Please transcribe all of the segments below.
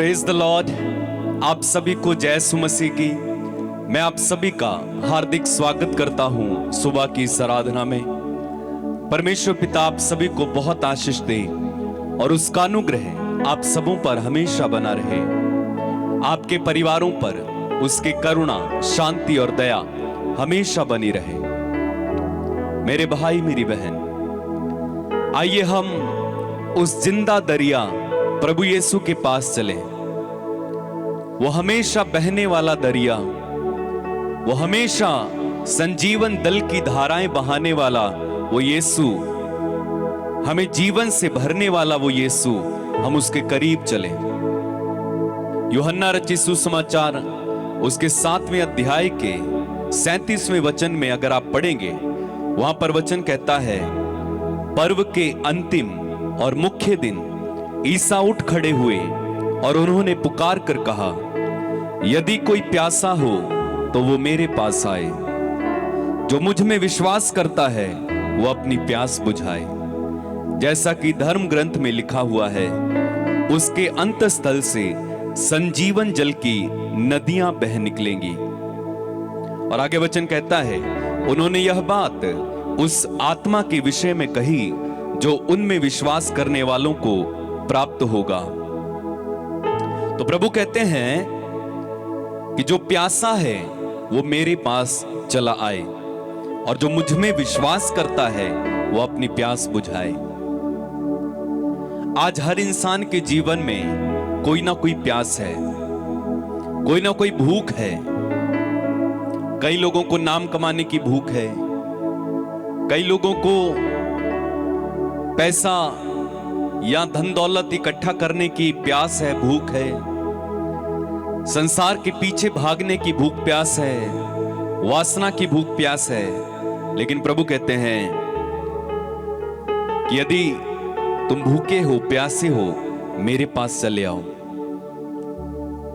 Praise the Lord. आप सभी को जय यीशु मसीह की। मैं आप सभी का हार्दिक स्वागत करता हूं सुबह की इस आराधना में। परमेश्वर पिता आप सभी को बहुत आशीष दे और उसका अनुग्रह आप सबों पर हमेशा बना रहे। आपके परिवारों पर उसकी करुणा, शांति और दया हमेशा बनी रहे। मेरे भाई मेरी बहन, आइए हम उस जिंदा दरिया प्रभु यीशु के पास चले। वो हमेशा बहने वाला दरिया, वो हमेशा संजीवन दल की धाराएं बहाने वाला वो यीशु, हमें जीवन से भरने वाला वो यीशु, हम उसके करीब चले। यूहन्ना रचित सुसमाचार उसके 7वें अध्याय के 37वें वचन में अगर आप पढ़ेंगे, वहां पर वचन कहता है, पर्व के अंतिम और मुख्य दिन ईसा उठ खड़े हुए और उन्होंने पुकार कर कहा, यदि कोई प्यासा हो तो वो मेरे पास आए। जो मुझ में विश्वास करता है वो अपनी प्यास बुझाए। जैसा कि धर्म ग्रंथ में लिखा हुआ है, उसके अंतस्थल से संजीवन जल की नदियां बह निकलेंगी। और आगे वचन कहता है, उन्होंने यह बात उस आत्मा के विषय में कही जो उनमें विश्वास करने वालों को प्राप्त होगा। तो प्रभु कहते हैं कि जो प्यासा है वो मेरे पास चला आए और जो मुझ में विश्वास करता है वो अपनी प्यास बुझाए। आज हर इंसान के जीवन में कोई ना कोई प्यास है, कोई ना कोई भूख है। कई लोगों को नाम कमाने की भूख है, कई लोगों को पैसा या धन दौलत इकट्ठा करने की प्यास है, भूख है। संसार के पीछे भागने की भूख प्यास है, वासना की भूख प्यास है। लेकिन प्रभु कहते हैं कि यदि तुम भूखे हो, प्यासे हो, मेरे पास चले आओ,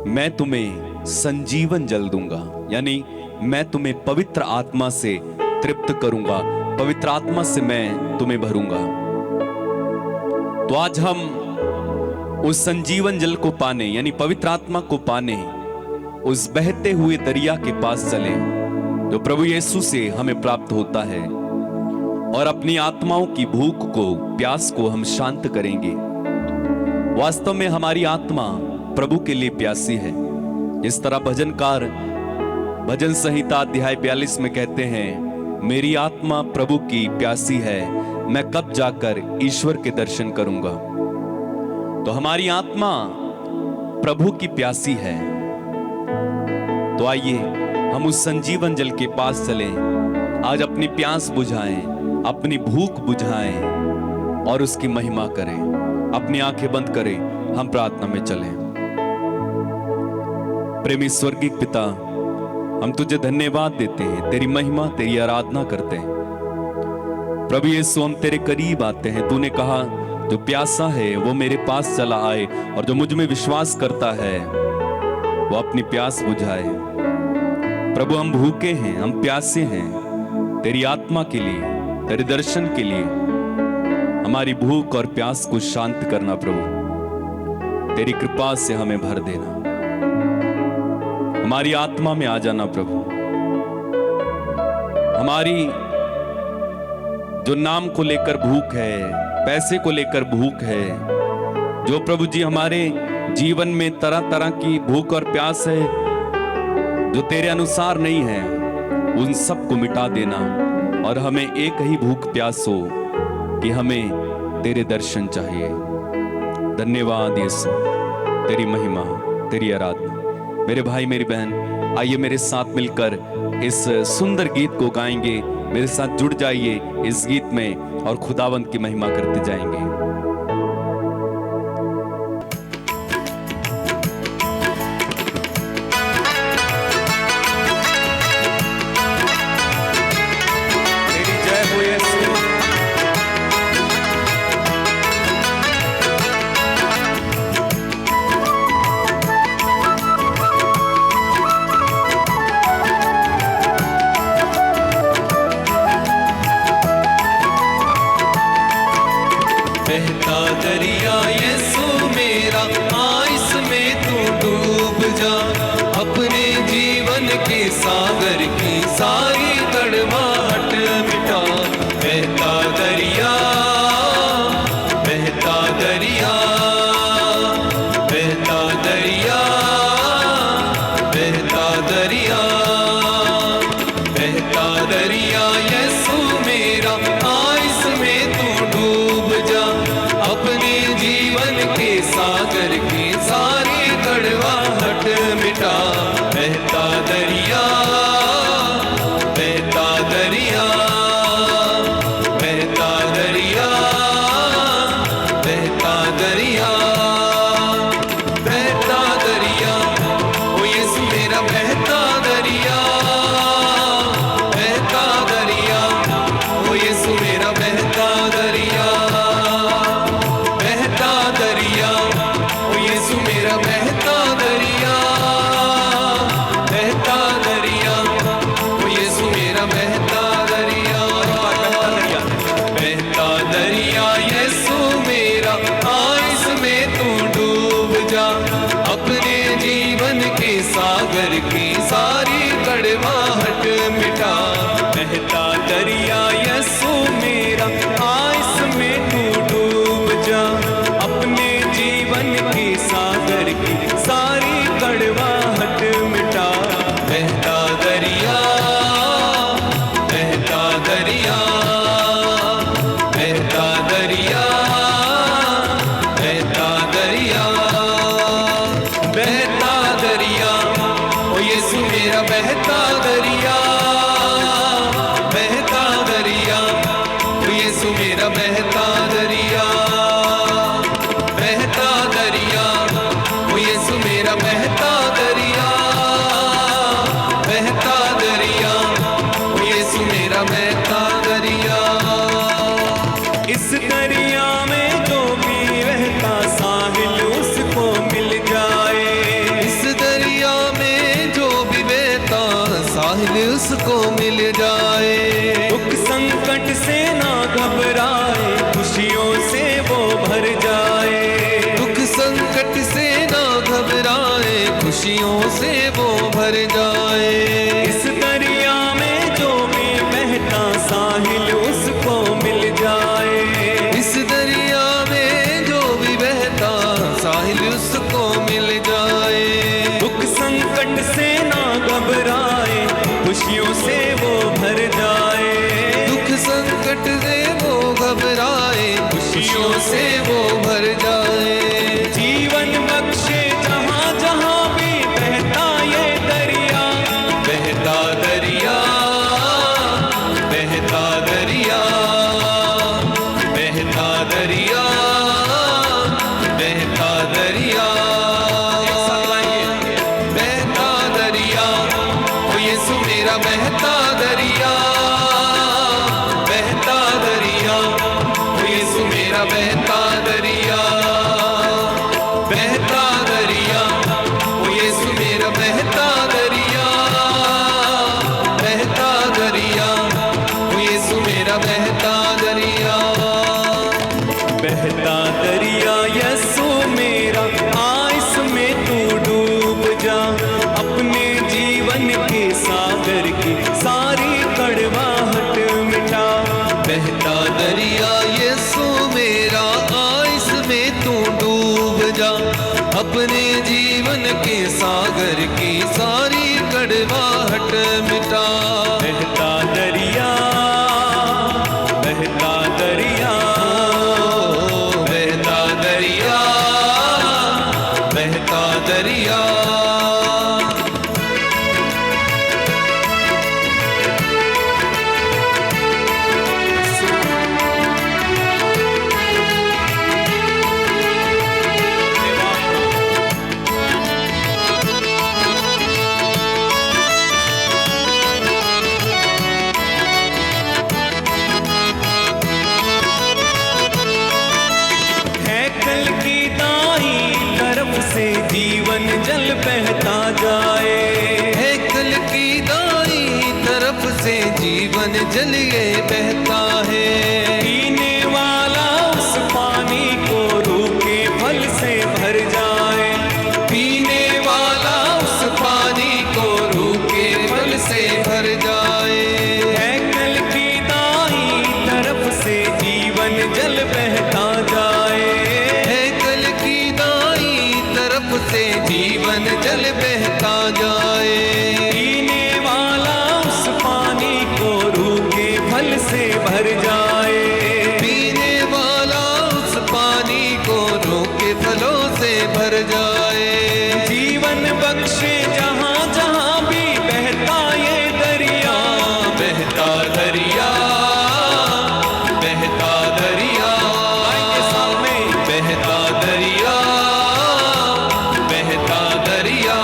मैं तुम्हें संजीवन जल दूंगा। यानी मैं तुम्हें पवित्र आत्मा से तृप्त करूंगा, पवित्र आत्मा से मैं तुम्हें भरूंगा। तो आज हम उस संजीवन जल को पाने, यानी पवित्र आत्मा को पाने, उस बहते हुए दरिया के पास चले जो प्रभु यीशु से हमें प्राप्त होता है, और अपनी आत्माओं की भूख को, प्यास को हम शांत करेंगे। वास्तव में हमारी आत्मा प्रभु के लिए प्यासी है। जिस तरह भजनकार भजन संहिता अध्याय 42 में कहते हैं, मेरी आत्मा प्रभु की प्यासी है, मैं कब जाकर ईश्वर के दर्शन करूंगा। तो हमारी आत्मा प्रभु की प्यासी है। तो आइए हम उस संजीवन जल के पास चलें, आज अपनी प्यास बुझाएं, अपनी भूख बुझाएं और उसकी महिमा करें। अपनी आंखें बंद करें, हम प्रार्थना में चलें। प्रेमी स्वर्गीय पिता, हम तुझे धन्यवाद देते हैं, तेरी महिमा, तेरी आराधना करते हैं। प्रभु यीशु, हम तेरे करीब आते हैं। तूने कहा, जो प्यासा है वो मेरे पास चला आए और जो मुझ में विश्वास करता है वो अपनी प्यास बुझाए। प्रभु, हम भूखे हैं, हम प्यासे हैं तेरी आत्मा के लिए, तेरे दर्शन के लिए। हमारी भूख और प्यास को शांत करना प्रभु, तेरी कृपा से हमें भर देना। हमारी आत्मा में आ जाना प्रभु। हमारी जो नाम को लेकर भूख है, पैसे को लेकर भूख है, जो प्रभु जी हमारे जीवन में तरह तरह की भूख और प्यास है जो तेरे अनुसार नहीं है, उन सब को मिटा देना और हमें एक ही भूख प्यास हो कि हमें तेरे दर्शन चाहिए। धन्यवाद यीशु, तेरी महिमा, तेरी आराधना। मेरे भाई मेरी बहन, आइए मेरे साथ मिलकर इस सुंदर गीत को गाएंगे। मेरे साथ जुड़ जाइए इस गीत में और खुदावंत की महिमा करते जाएंगे। तेरी जय हो यीशु। जा, अपने जीवन के सागर की सारी कड़वाहट मिटा। बहता दरिया यीशु मेरा, आ इसमें तू डूब जा, अपने जीवन के सागर की सारी कड़वाहट मिटा। बहता दरिया, बहता दरिया, बहता दरिया, बहता दरिया, बहता दरिया, ओ यीशु मेरा बहता दरिया, बहता दरिया, ओ यीशु मेरा बहता दरिया, बहता दरिया, ओ यीशु मेरा बहता दरिया, बहता दरिया, ओ यीशु मेरा बहता दरिया। इस दरिया में जो भी बहता साहिल उसको मिल जाए, इस दरिया में जो भी बहता साहिल उसको मिल जाए। दुख संकट से ना घबराए, खुशियों से वो भर जाए। दुख संकट से ना घबराए, खुशियों से वो भर जाए। इस दरिया में जो भी बहता साहिल उसको मिल जाए, इस दरिया में जो भी बहता साहिल उसको मिल जाए। दुख संकट से ना घबराए, खुशियों से वो भर जाए। दुख संकट से वो घबराए, खुशियों से वो भर जाए। जीवन बख्शे जहाँ जहाँ भी बहता ये दरिया, बहता दरिया, बहता दरिया, बहता दरिया, बहता दरिया, बहता दरिया, ओ यीशु मेरा बहता दरिया, बहता दरिया, ओ यीशु मेरा बहता दरिया, बहता दरिया, ओ यीशु मेरा बहता दरिया, बहता दरिया, ओ यीशु मेरा बहता दरिया। बहता दरिया यीशु मेरा, आ इसमें तू डूब जा, अपने जीवन के सागर की सारी कड़वाहट मिटा। बहता दरिया यीशु मेरा, आ इसमें तू डूब जा, अपने जीवन के सागर की सारी कड़वाहट मिटा। बहता दरिया, बहता दरिया, बहता दरिया, बहता दरिया। हैकल की दाई तरफ से जीवन जल बहता जाए। हैकल की दाई तरफ से जीवन जल ये बहता है। पीने वाला उस पानी को रूखे फल से भर जाए। पीने वाला उस पानी को रूखे फल से भर जाए। हैकल की दाई तरफ से जीवन जल बहता जाए। हैकल की दाई तरफ से जीवन जल बहता जाए। पीने वाला उस पानी को रूखे फल से भर जाए। पीने वाला उस पानी को रूखे फलों से भर जाए। जीवन बख्शे जहाँ जहाँ भी बहता ये दरिया। बहता दरिया, बहता दरिया, आएंगे सामने। बहता दरिया, बहता दरिया,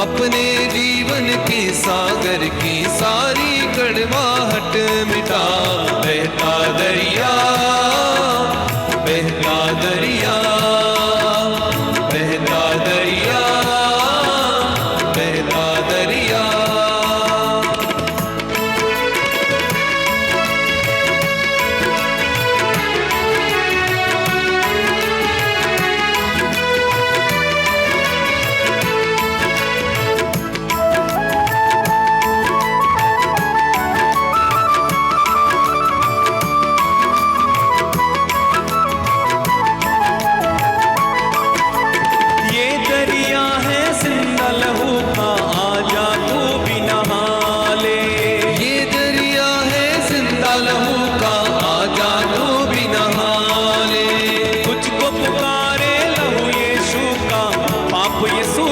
अपने जीवन के सागर की सारी कड़वाहट मिटा। बहता दरिया, बहता दरिया, बहता दरिया, बहता दरिया।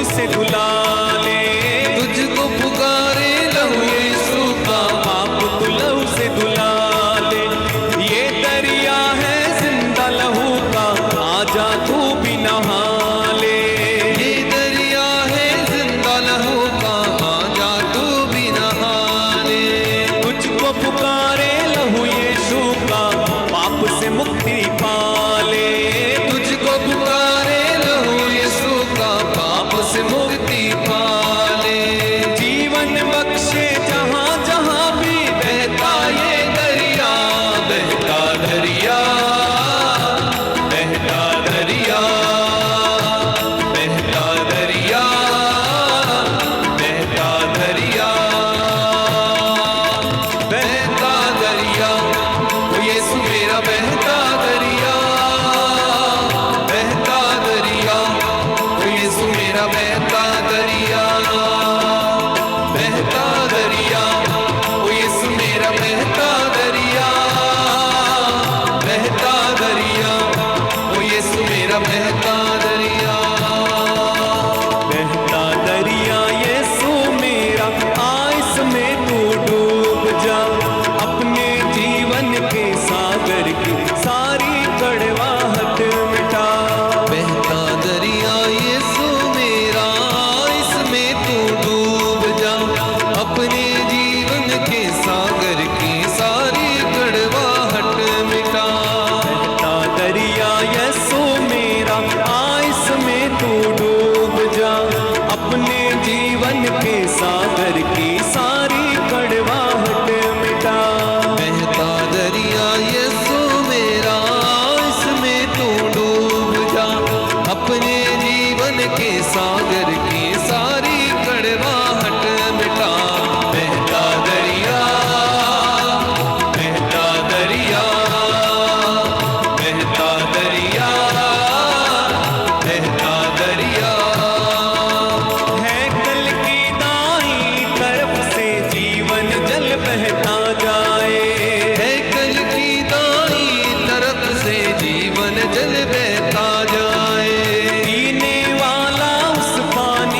से धुला ले, तुझको पुकारे लहू यीशु का, पाप तू लहू से धुला ले। ये दरिया है जिंदा लहू का, आजा तू भी नहा ले। ये दरिया है जिंदा लहू का, आजा तू भी नहा ले। तुझको पुकारे लहू यीशु का, पाप से मुक्ति पा ले। तुझको पुकारे लहू यीशु का, पाप से मुक्ति पा ले। जीवन बख्शे जहाँ जहाँ भी बहता ये दरिया, बहता दरिया, बहता दरिया, बहता दरिया, बहता दरिया, बहता दरिया। ओ यीशु मेरा बहता दरिया, बहता दरिया। ओ यीशु मेरा बहता दरिया, बहता दरिया। ओ यीशु मेरा बहता दरिया, बहता दरिया। ओ यीशु मेरा बहता दरिया। बहता दरिया यीशु मेरा, आ इसमें तू डूब जा। अपने जीवन के सागर की सारी कड़वाहट मिटा। बहता दरिया यीशु मेरा, इसमें तू डूब जा। अपने जीवन के सागर की सारी कड़वाहट मिटा। बहता दरिया यीशु मेरा, आ इसमें तू डूब जा। अपने जीवन के सागर की सारी कड़वाहट मिटा। बहता दरिया यीशु मेरा, इसमें तू डूब जा। अपने जीवन के सागर की सारी कड़वाहट मिटा। बहता दरिया, बहता दरिया, बहता दरिया, बहता दरिया। है कल की दाई तरफ से जीवन जल बहता जाए। है कल की दाई तरफ से जीवन जल बहता जाए। पीने वाला उस पानी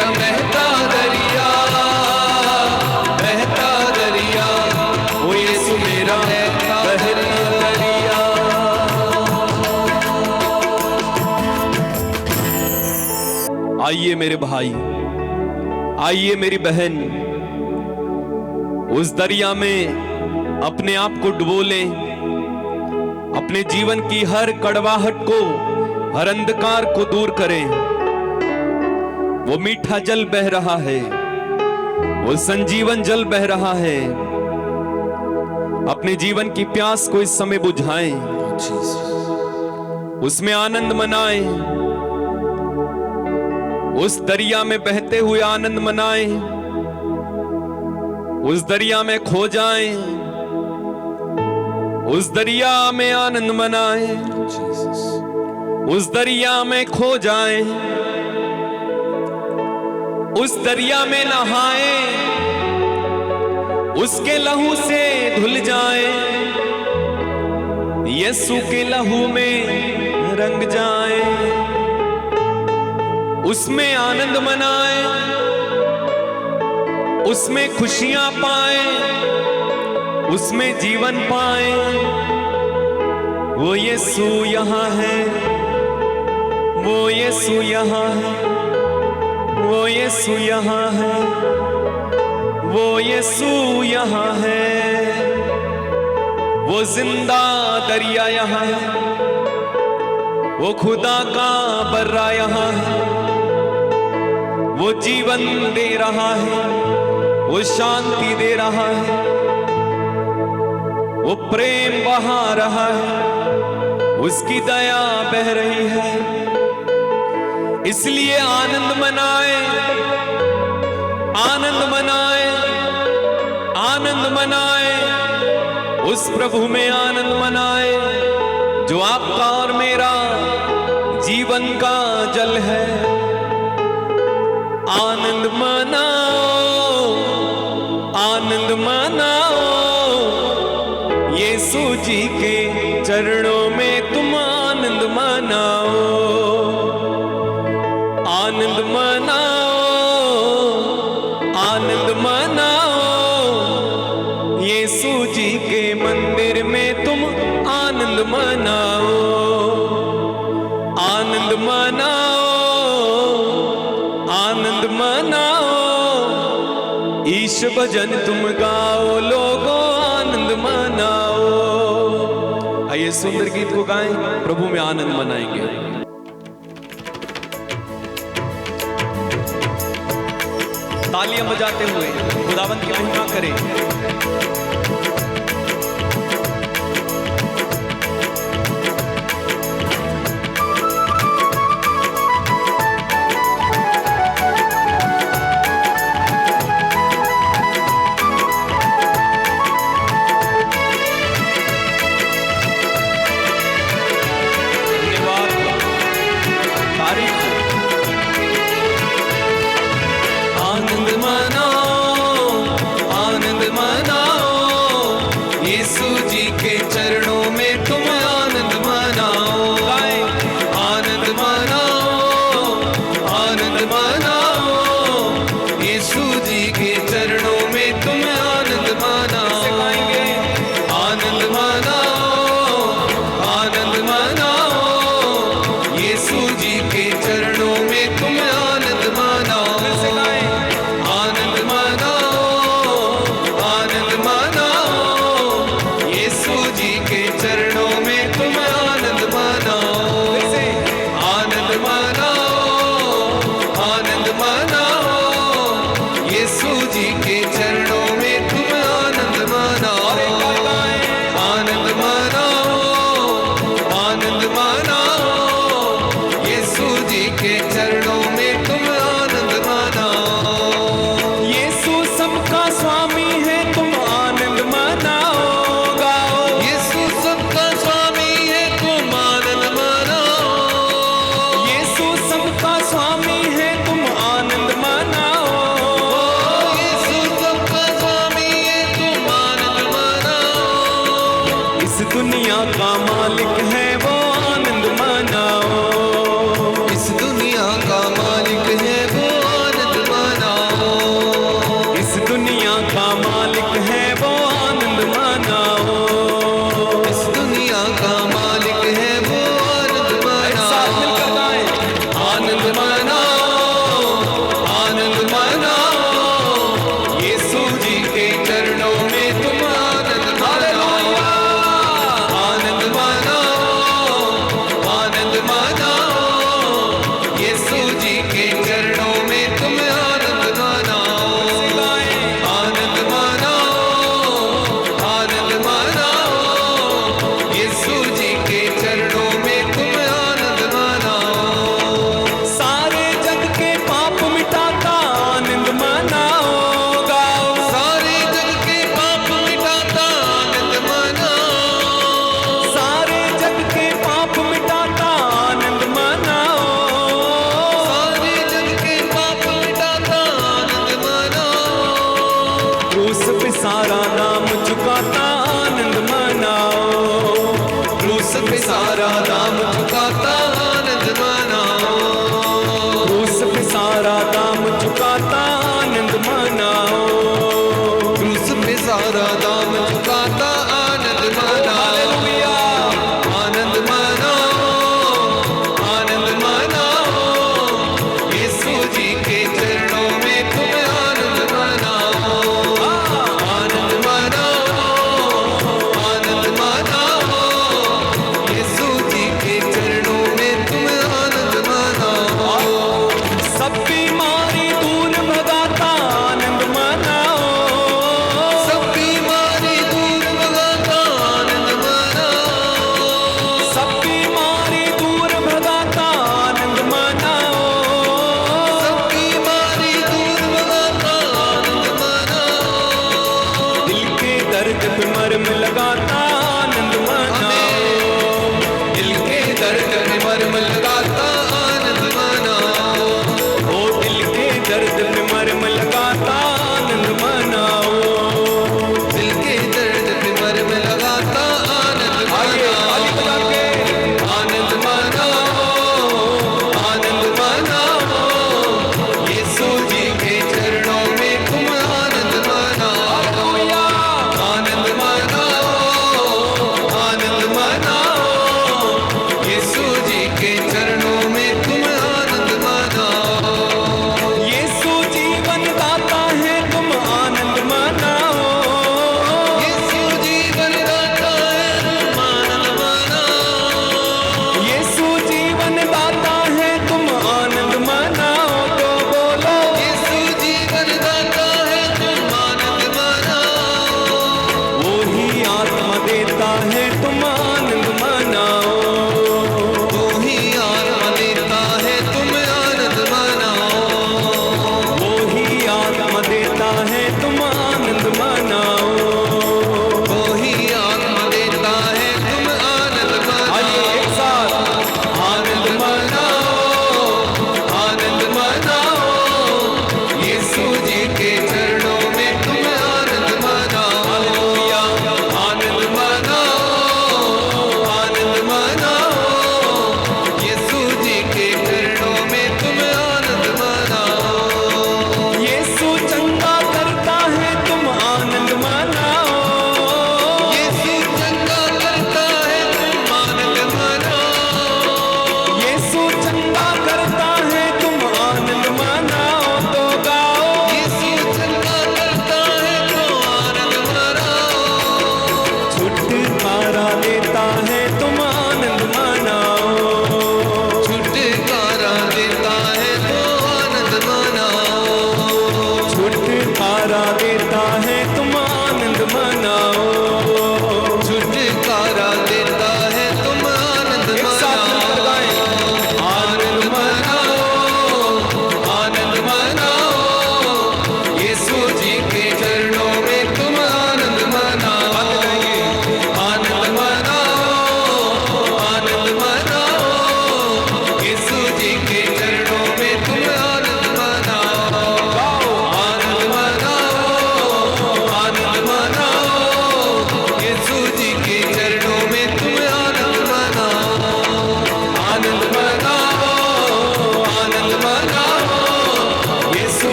मेरा बहता दरिया, बहता दरिया, ओ यीशु मेरा बहता दरिया। आइए मेरे भाई, आइए मेरी बहन, उस दरिया में अपने आप को डुबो लें। अपने जीवन की हर कड़वाहट को, हर अंधकार को दूर करें। वो मीठा जल बह रहा है, वो संजीवन जल बह रहा है। अपने जीवन की प्यास को इस समय बुझाएं, उसमें आनंद मनाएं, उस दरिया में बहते हुए आनंद मनाएं, उस दरिया में खो जाएं, उस दरिया में आनंद मनाएं, उस दरिया में खो जाएं, उस दरिया में नहाएं, उसके लहू से धुल जाएं, यीशु के लहू में रंग जाएं, उसमें आनंद मनाएं, उसमें खुशियां पाएं, उसमें जीवन पाएं। वो यीशु यहाँ है, वो यीशु यहाँ है, वो यीशु यहाँ है, वो यीशु यहाँ है। वो जिंदा दरिया यहाँ है, वो खुदा का बर्रा यहाँ है, वो जीवन दे रहा है, वो शांति दे रहा है, वो प्रेम बहा रहा है, उसकी दया बह रही है। इसलिए आनंद मनाए, आनंद मनाए, आनंद मनाए, उस प्रभु में आनंद मनाए जो आपका और मेरा जीवन का जल है। आनंद मनाओ, आनंद मनाओ, यीशु जी के चरणों में तुम आनंद मनाओ, आनंद मनाओ, आनंद मनाओ, यीशु जी के मंदिर में तुम आनंद मनाओ, आनंद मनाओ, आनंद मनाओ। ईश भजन तुम गाओ, लोगों आनंद मनाओ। आइए सुंदर गीत को गाएं, प्रभु में आनंद मनाएंगे। तालियां बजाते हुए खुदावंत की महिमा करें। आनंद मनाओ, आनंद मनाओ,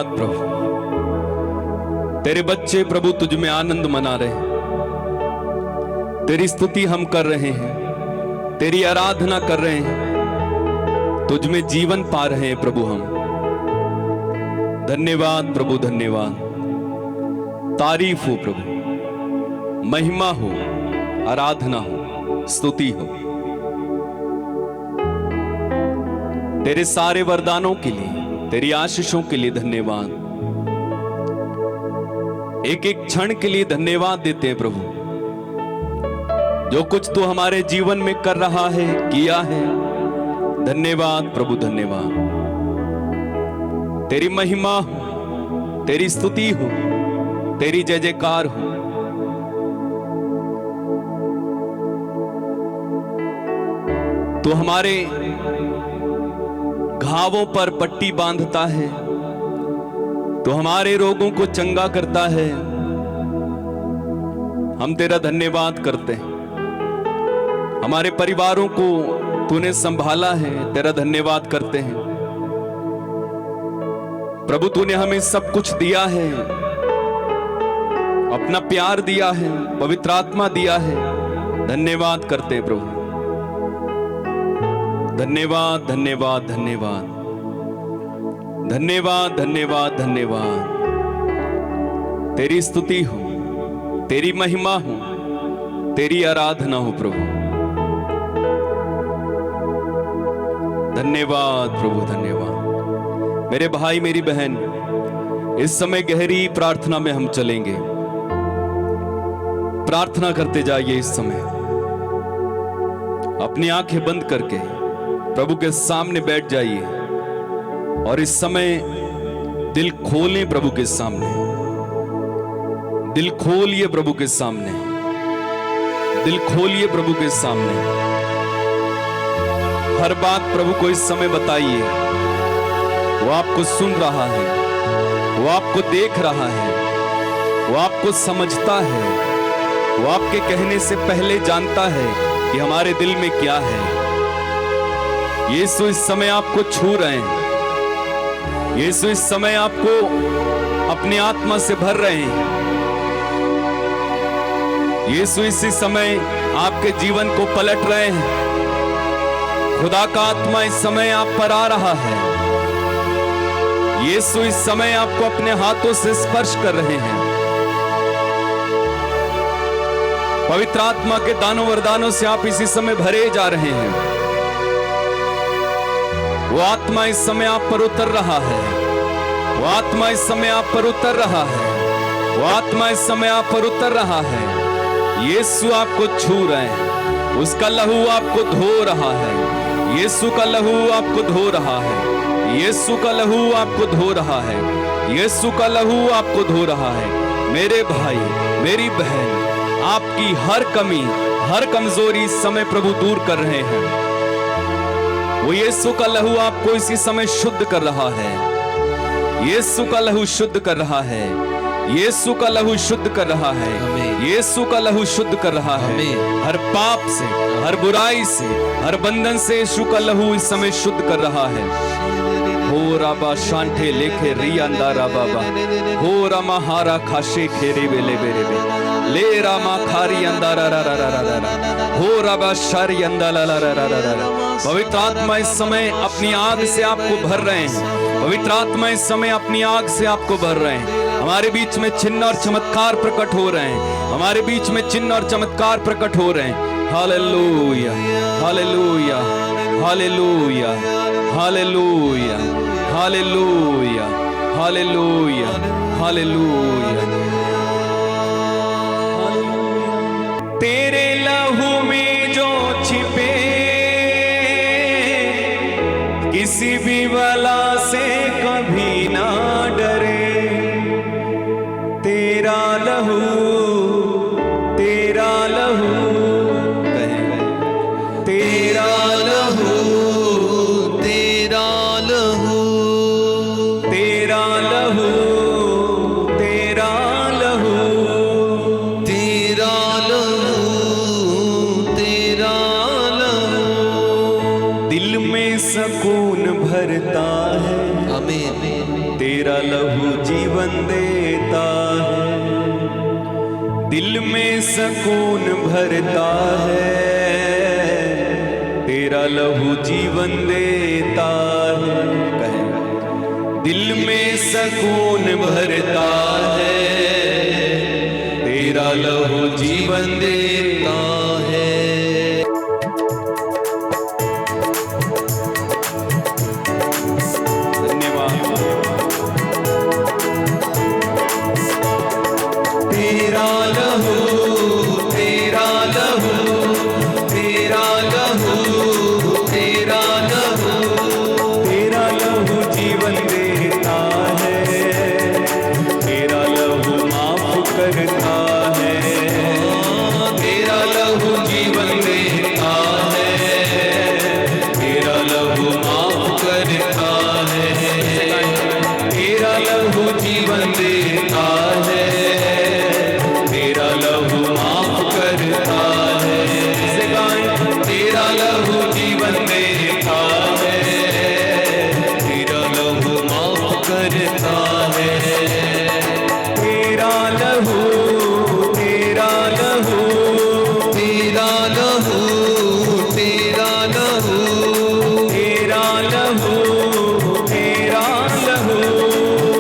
धन्यवाद प्रभु। तेरे बच्चे प्रभु तुझ में आनंद मना रहे हैं, तेरी स्तुति हम कर रहे हैं, तेरी आराधना कर रहे हैं, तुझ में जीवन पा रहे हैं प्रभु हम। धन्यवाद प्रभु, धन्यवाद। तारीफ हो प्रभु, महिमा हो, आराधना हो, स्तुति हो। तेरे सारे वरदानों के लिए, तेरी आशीषों के लिए धन्यवाद। एक एक क्षण के लिए धन्यवाद देते हैं प्रभु। जो कुछ तू हमारे जीवन में कर रहा है, किया है, धन्यवाद प्रभु, धन्यवाद। तेरी महिमा हो, तेरी स्तुति हो, तेरी जय जयकार हो। तू हमारे घावों पर पट्टी बांधता है, तो हमारे रोगों को चंगा करता है। हम तेरा धन्यवाद करते हैं। हमारे परिवारों को तूने संभाला है, तेरा धन्यवाद करते हैं प्रभु। तूने हमें सब कुछ दिया है, अपना प्यार दिया है, पवित्र आत्मा दिया है, धन्यवाद करते हैं प्रभु। धन्यवाद, धन्यवाद, धन्यवाद, धन्यवाद, धन्यवाद, धन्यवाद। तेरी स्तुति हो, तेरी महिमा हो, तेरी आराधना हो प्रभु। धन्यवाद प्रभु, धन्यवाद। मेरे भाई मेरी बहन, इस समय गहरी प्रार्थना में हम चलेंगे। प्रार्थना करते जाइए। इस समय अपनी आंखें बंद करके प्रभु के सामने बैठ जाइए और इस समय दिल खोलें प्रभु के सामने। दिल खोलिए प्रभु के सामने, दिल खोलिए प्रभु के सामने। हर बात प्रभु को इस समय बताइए। वो आपको सुन रहा है, वो आपको देख रहा है, वो आपको समझता है, वो आपके कहने से पहले जानता है कि हमारे दिल में क्या है। यीशु इस समय आपको छू रहे हैं। यीशु इस समय आपको अपनी आत्मा से भर रहे हैं। यीशु इसी समय आपके जीवन को पलट रहे हैं। खुदा का आत्मा इस समय आप पर आ रहा है। यीशु इस समय आपको अपने हाथों से स्पर्श कर रहे हैं। पवित्र आत्मा के दानों वरदानों से आप इसी समय भरे जा रहे हैं। वो आत्मा इस समय आप पर उतर रहा है। वो आत्मा इस समय आप पर उतर रहा है। वो आत्मा इस समय आप पर उतर रहा है। यीशु आपको छू रहे हैं। उसका लहू आपको धो रहा है। यीशु का लहू आपको धो रहा है। यीशु का लहू आपको धो रहा है। यीशु का लहू आपको धो रहा है। मेरे भाई मेरी बहन, आपकी हर कमी, हर कमजोरी इस समय प्रभु दूर कर रहे हैं। वो यीशु का लहू आपको इसी समय शुद्ध कर रहा है। यीशु का लहू शुद्ध कर रहा है। यीशु का लहू शुद्ध कर रहा है। यीशु का लहू शुद्ध कर रहा है। हर पाप से, हर बुराई से, हर बंधन से यीशु का लहू इस समय शुद्ध कर रहा है। हो राबा शांठे लेखे रियांदा राबाबा, हो रामा हारा खाशे खेरे बेले बेरे बे, ले रामा खारी अंदारा रा रा रा रा रा, हो राबा शारी अंदाला रा रा रा रा रा। पवित्र आत्मा इस समय अपनी आग से आपको भर रहे हैं। पवित्र आत्मा इस समय अपनी आग से आपको भर रहे हैं। हमारे बीच में चिन्ह और चमत्कार प्रकट हो रहे हैं। हमारे बीच में चिन्ह और चमत्कार प्रकट हो रहे हैं। Hallelujah, hallelujah, hallelujah, hallelujah, hallelujah, hallelujah, hallelujah. तेरे लहू में जो छिपे किसी भी बला से कभी ना डरे। तेरा लहू, तेरा लहू, तेरा लहू, तेरा लहू, तेरा लहू, तेरा लहू, तेरा लहू, तेरा लहू दिल में सकून भरता है। आमीन। तेरा लहू जीवन देता है, दिल में सुकून भरता है, तेरा लहू जीवन देता है। कहें दिल में सुकून भरता है, तेरा लहू जीवन देता है। तेरा लहू, तेरा लहू, तेरा लहू, तेरा लहू, तेरा लहू जीवन देता है, तेरा लहू माफ करता है, तेरा लहू जीवन देता है, तेरा लहू माफ करता है, तेरा लहू जीवन देता है, तेरा लहू माफ करता है, तेरा लहू जीवन देता है, तेरा लहू माफ करता है, तेरा लहू, तेरा लहू, तेरा लहू, तेरा लहू, तेरा लहू, तेरा लहू,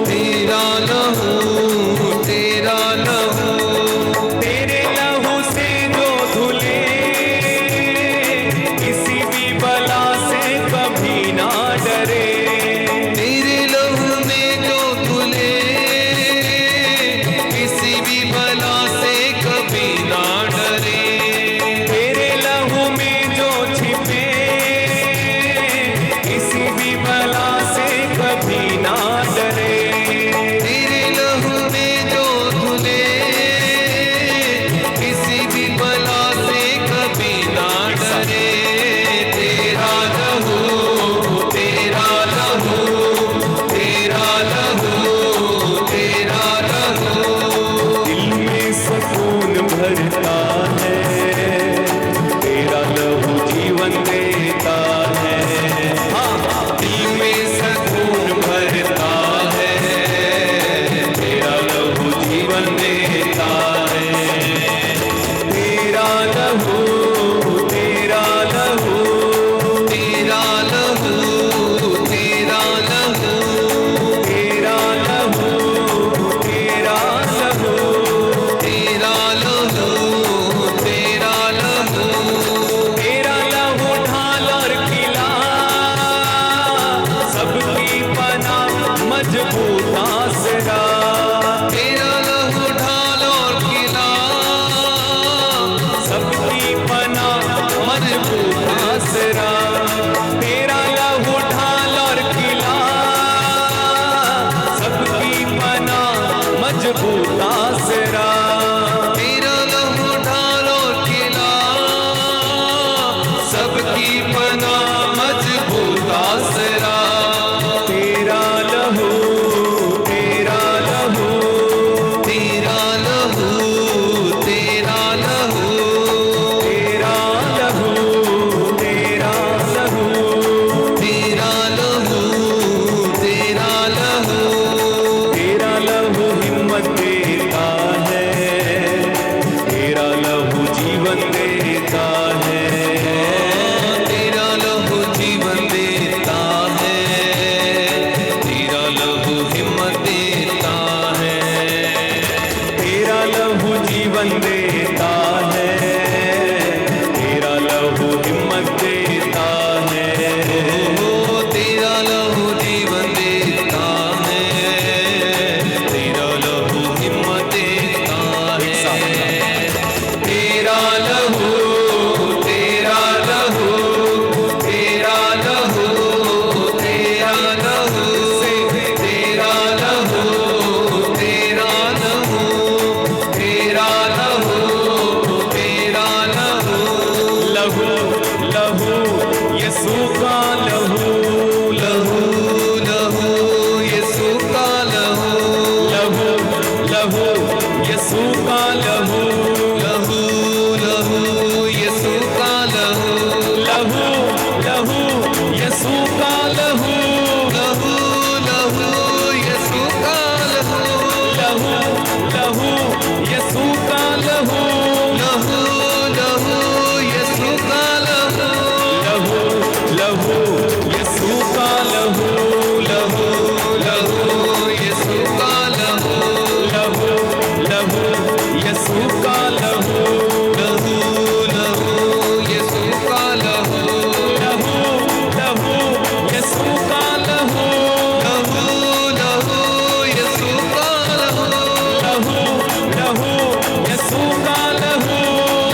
तेरा लहू, तेरा लहू, तेरे लहू से जो धुले, किसी भी बला से कभी ना डरे, तेरे लहू में जो धुले, किसी भी बला से कभी ना डरे, तेरे लहू में जो छिपे, किसी भी बला से कभी ना डरे, तेरे लहू में जो धुले, किसी भी बला से कभी ना डरे, तेरा लहू, तेरा लहू, तेरा लहू, तेरा लहू, दिल में सुकून भरता है, तेरा लहू जीवन देता है। हाँ, दिल में सुकून भरता है, तेरा लहू जीवन देता है, तेरा लहू, तेरा लहू, तेरा लहू, तेरा लहू, तेरा लहू, तेरा लहू, तेरा लहू, तेरा लहू, तेरा लहू ढाल और किला, सबकी पनाह मजबूत आसरा, तेरा लहू ढाल और किला, सबकी पनाह मजबूत आसरा, तेरा लहू ढाल और किला, सबकी पनाह मजबूत आसरा, तेरा लहू ढाल और किला, सबकी पनाह मजबूत आसरा, तेरा लहू, तेरा लहू, तेरा लहू, तेरा लहू, तेरा लहू, तेरा लहू, तेरा लहू, तेरा लहू, तेरा लहू हिम्मत देता है, तेरा लहू जीवन देता है, तेरा लहू जीवन देता है, तेरा लहू हिम्मत देता है, तेरा लहू जीवन देता है, तेरा लहू हिम्मत देता है, ओ तेरा लहू जीवन देता है, तेरा लहू हिम्मत देता है, तेरा लहू, तेरा लहू, तेरा लहू, तेरा लहू, तेरा लहू, तेरा लहू, तेरा लहू, तेरा लहू, लहू, लहू यीशु का लहू, लहू, लहू, यीशु का लहू, लहू, लहू यीशु का लहू, लहू, लहू, यीशु का लहू, लहू, लहू यीशु का लहू, लहू, लहू, लहू लहू यीशु का लहू लहू लहू यीशु का लहू लहू लहू यीशु का लहू लहू लहू यीशु का लहू लहू लहू यीशु का लहू लहू लहू यीशु का लहू लहू लहू यीशु का लहू लहू लहू यीशु का लहू लहू लहू यीशु का लहू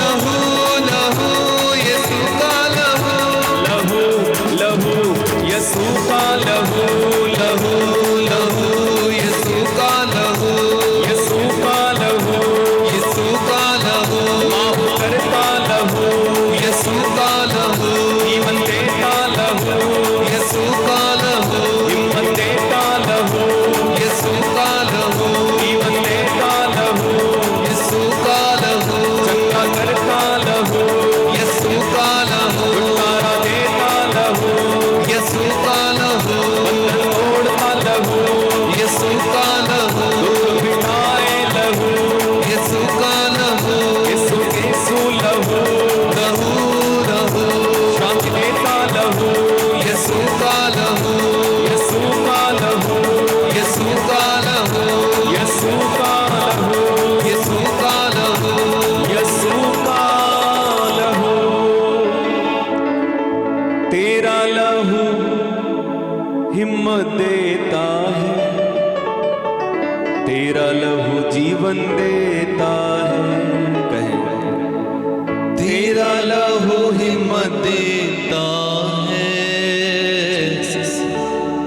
लहू लहू यीशु का लहू लहू लहू यीशु का लहू लहू लहू यीशु का लहू यीशु का लहू यीशु का लहू माफ करता लहू यीशु का लहू जीवन देता लहू यीशु का लहू हिम्मत देता लहू यीशु का लहू जीवन देता लहू यीशु का लहू चंगा करता लहू यीशु का लहू छुटकारा देता लहू यीशु का लहू बंधन तोड़ता लहू यीशु का लहू दुख मिटाए लहू यीशु का लहू यीशु यीशु लहू लहू लहू शांति देता लहू यीशु का लहू यीशु का लहू यीशु का लहू यीशु का लहू यीशु का लहू यीशु का लहू तेरा लहू हिम्मत देता है तेरा लहू जीवन देता है कहें तेरा लहू हिम्मत देता है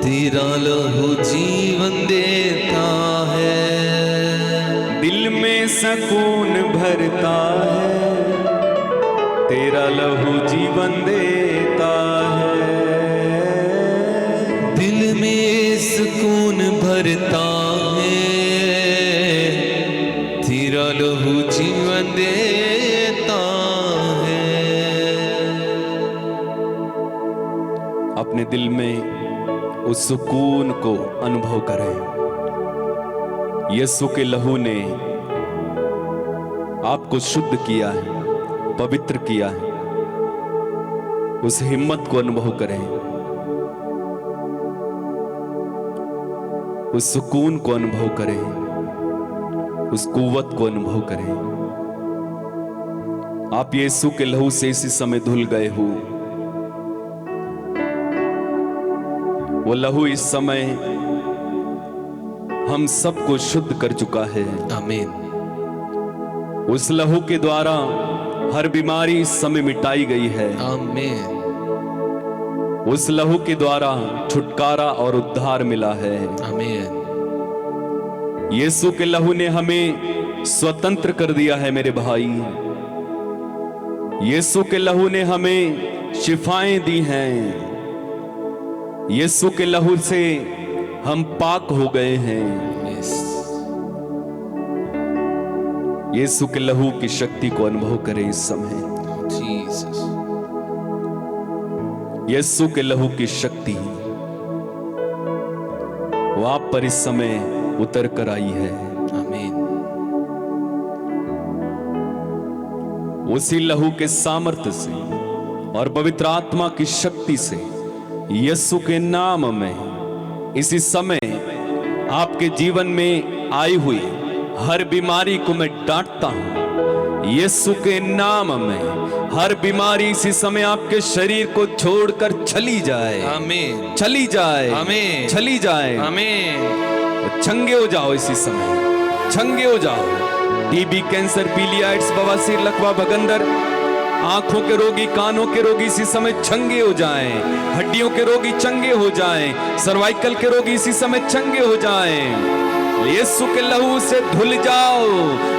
तेरा लहू जीवन देता है दिल में सुकून भरता है तेरा लहू जीवन देता है दिल में सुकून भरता है तेरा लहू जीवन देता है अपने दिल में उस सुकून को अनुभव करें यीशु के लहू ने आपको शुद्ध किया है पवित्र किया है उस हिम्मत को अनुभव करें उस सुकून को अनुभव करें उस कुव्वत को अनुभव करें आप यीशु के लहू से इसी समय धुल गए हो वो लहू इस समय हम सबको शुद्ध कर चुका है आमीन उस लहू के द्वारा हर बीमारी इस समय मिटाई गई है आमीन उस लहू के द्वारा छुटकारा और उद्धार मिला है आमीन यीशु के लहू ने हमें स्वतंत्र कर दिया है मेरे भाई यीशु के लहू ने हमें शिफाएं दी हैं यीशु के लहू से हम पाक हो गए हैं यीशु के लहू की शक्ति को अनुभव करें इस समय जीसस यीशु के लहू की शक्ति वो आप पर इस समय उतर कर आई है आमीन उसी लहू के सामर्थ्य से और पवित्र आत्मा की शक्ति से यीशु के नाम में इसी समय आपके जीवन में आई हुई हर बीमारी को मैं डांटता हूं यीशु के नाम में हर बीमारी इसी समय आपके शरीर को छोड़कर चली जाए आमीन चली जाए आमीन चली जाए आमीन छंगे हो जाओ इसी समय छंगे हो जाओ टीबी कैंसर पीलिया एड्स बवासीर लकवा भगंदर आंखों के रोगी कानों के रोगी इसी समय चंगे हो जाएं हड्डियों के रोगी चंगे हो जाएं सर्वाइकल के रोगी इसी समय चंगे हो जाएं यीशु के लहू से धुल जाओ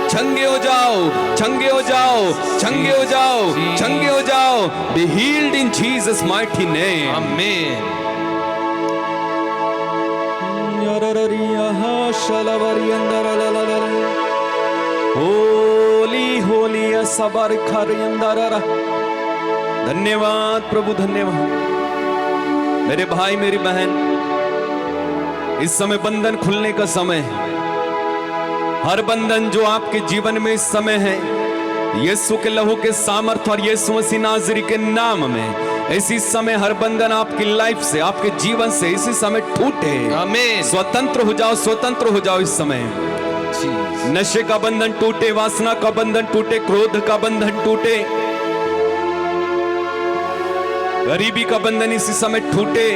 चंगे हो जाओ चंगे हो जाओ चंगे हो जाओ चंगे हो जाओ be healed in Jesus mighty name आमीन होली होली सबर धन्यवाद प्रभु धन्यवाद मेरे भाई मेरी बहन इस समय बंधन खुलने का समय है हर बंधन जो आपके जीवन में इस समय है, यीशु के लहू के सामर्थ और यीशु मसीह नाज़री के नाम में इसी समय हर बंधन आपकी लाइफ से, आपके जीवन से इसी समय टूटे। आमीन। स्वतंत्र हो जाओ, स्वतंत्र हो जाओ इस समय। नशे का बंधन टूटे, वासना का बंधन टूटे, क्रोध का बंधन टूटे, गरीबी का बंधन इसी समय टूटे,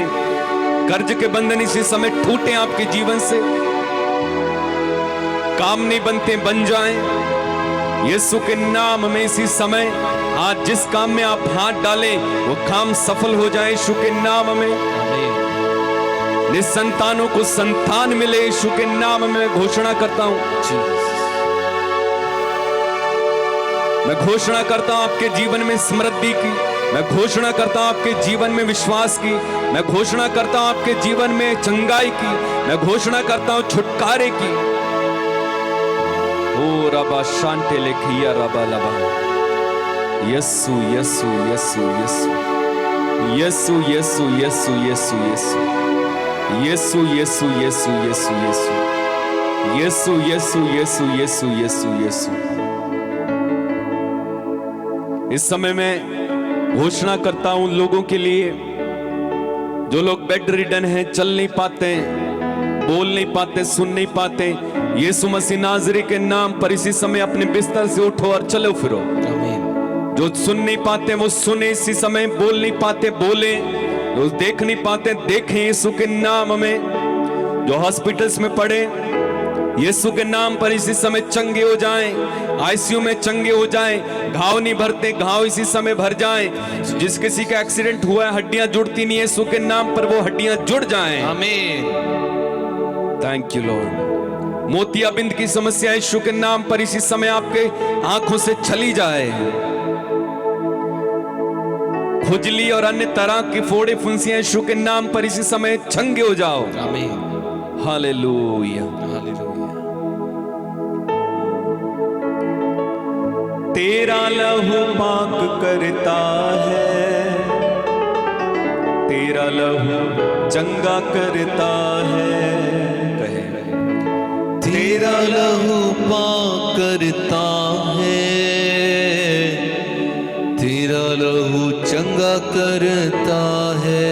कर्ज के बंधन इसी समय टूटे आपके जीवन से। काम नहीं बनते, बन जाएं यीशु के नाम में इसी समय। आज जिस काम में आप हाथ डालें वो काम सफल हो जाए यीशु के नाम में। निसंतानों को संतान मिले यीशु के नाम में। मैं घोषणा करता हूं, मैं घोषणा करता हूं आपके जीवन में समृद्धि की, मैं घोषणा करता हूं आपके जीवन में विश्वास की, मैं घोषणा करता हूं आपके जीवन में चंगाई की, मैं घोषणा करता हूं छुटकारे की। ओ रबा शांते लेखिया रबा लबा, यस्सु यस्सु यस्सु यस्सु यस्सु यस्सु यस्सु यस्सु यस्सु यस्सु यस्सु यस्सु यस्सु यस्सु यस्सु यस्सु यस्सु यस्सु। इस समय मैं घोषणा करता हूं लोगों के लिए जो लोग बेड रिडन हैं, चल नहीं पाते, बोल नहीं पाते, सुन नहीं पाते। यीशु मसीह नाज़री के नाम पर इसी समय अपने बिस्तर से उठो और चलो फिरो। जो सुन नहीं पाते वो सुने इसी समय, बोल नहीं पाते बोले, जो देख नहीं पाते देखें यीशु के नाम में। जो हॉस्पिटल्स में पड़े यीशु के नाम पर इसी समय चंगे हो जाएं, आईसीयू में चंगे हो जाएं, घाव नहीं भरते घाव इसी समय भर जाएं। जिस किसी का एक्सीडेंट हुआ है, हड्डियां जुड़ती नहीं, यीशु के नाम पर वो हड्डियां जुड़ जाएं। आमीन। Thank you Lord. मोतियाबिंद की समस्या यीशु के नाम पर इसी समय आपके आंखों से चली जाए। खुजली और अन्य तरह की फोड़े फुंसियां यीशु के नाम पर इसी समय चंगे हो जाओ। आमीन। हालेलुया। तेरा लहू पाक करता है, तेरा लहू चंगा करता है। कहे तेरा लहू पाक करता है, तेरा लहू चंगा करता है।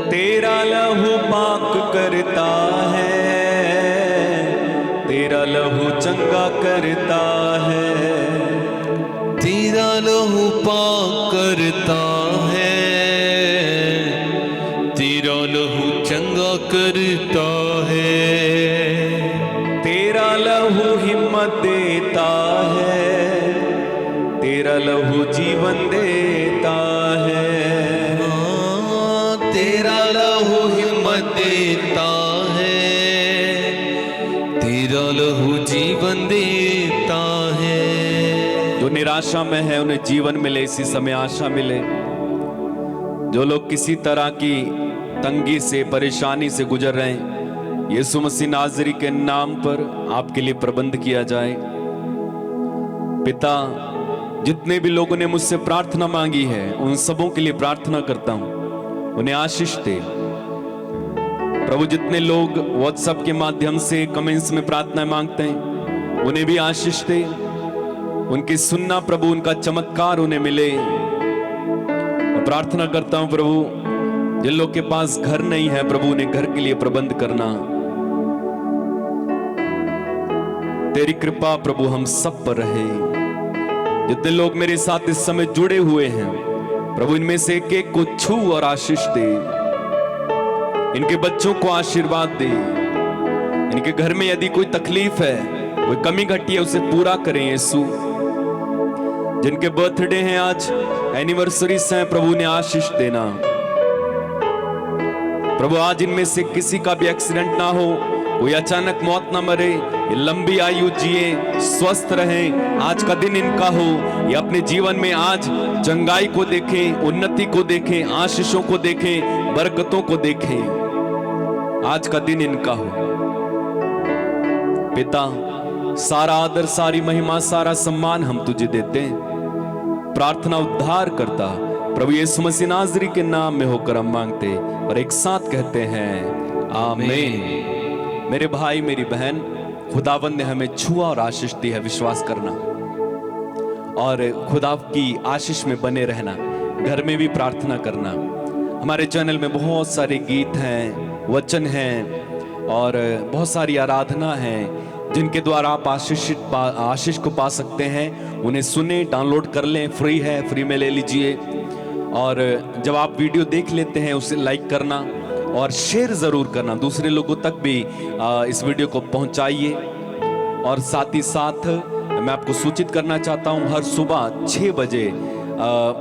तेरा लहू पाक करता है, तेरा लहू चंगा करता है। तेरा लहू पाक करता है, तेरा लहू चंगा करता है। तेरा लहू हिम्मत देता है, तेरा लहू जीवन देता है। तेरा लहू हिम्मत देता है, तेरा लहू जीवन देता है। जो निराशा में है उन्हें जीवन मिले, इसी समय आशा मिले। जो लोग किसी तरह की तंगी से, परेशानी से गुजर रहे हैं, यीशु मसीह नाज़री के नाम पर आपके लिए प्रबंध किया जाए। पिता, जितने भी लोगों ने मुझसे प्रार्थना मांगी है उन सबों के लिए प्रार्थना करता हूं, उन्हें आशीष दे प्रभु। जितने लोग व्हाट्सएप के माध्यम से कमेंट्स में प्रार्थना मांगते हैं उन्हें भी आशीष दे। उनकी सुनना प्रभु, उनका चमत्कार उन्हें मिले। मैं प्रार्थना करता हूं प्रभु, जिन लोग के पास घर नहीं है प्रभु, उन्हें घर के लिए प्रबंध करना। तेरी कृपा प्रभु हम सब पर रहे। जितने लोग मेरे साथ इस समय जुड़े हुए हैं प्रभु, इनमें से एक एक को छू और आशीष दे। इनके बच्चों को आशीर्वाद दे। इनके घर में यदि कोई तकलीफ है, कोई कमी घटी है, उसे पूरा करें यीशु। जिनके बर्थडे हैं आज, एनिवर्सरीज हैं प्रभु, ने आशीष देना प्रभु। आज इनमें से किसी का भी एक्सीडेंट ना हो, कोई अचानक मौत ना मरे, ये लंबी आयु जिए, स्वस्थ रहें। आज का दिन इनका हो, ये अपने जीवन में आज चंगाई को देखें, उन्नति को देखें, आशीषों को देखें, बरकतों को देखें। आज का दिन इनका हो। पिता, सारा आदर, सारी महिमा, सारा सम्मान हम तुझे देते हैं। प्रार्थना उद्धार करता प्रभु यीशु मसीह नाज़री के नाम में होकर हम मांगते और एक साथ कहते हैं आमीन। मेरे भाई, मेरी बहन, खुदावंद ने हमें छुआ और आशीष दी है, विश्वास करना और खुदा की आशीष में बने रहना, घर में भी प्रार्थना करना। हमारे चैनल में बहुत सारे गीत हैं, वचन हैं और बहुत सारी आराधना है जिनके द्वारा आप आशीष को पा सकते हैं। उन्हें सुने, डाउनलोड कर लें, फ्री है, फ्री में ले लीजिए। और जब आप वीडियो देख लेते हैं उसे लाइक करना और शेयर ज़रूर करना, दूसरे लोगों तक भी इस वीडियो को पहुंचाइए। और साथ ही साथ मैं आपको सूचित करना चाहता हूं, हर सुबह 6 बजे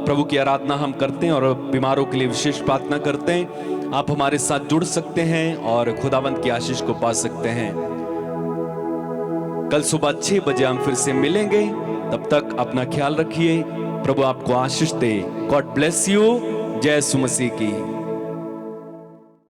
प्रभु की आराधना हम करते हैं और बीमारों के लिए विशेष प्रार्थना करते हैं। आप हमारे साथ जुड़ सकते हैं और खुदावंद की आशीष को पा सकते हैं। कल सुबह 6 बजे हम फिर से मिलेंगे। तब तक अपना ख्याल रखिए। प्रभु आपको आशीष दे। God bless you. जय यीशु मसीह की।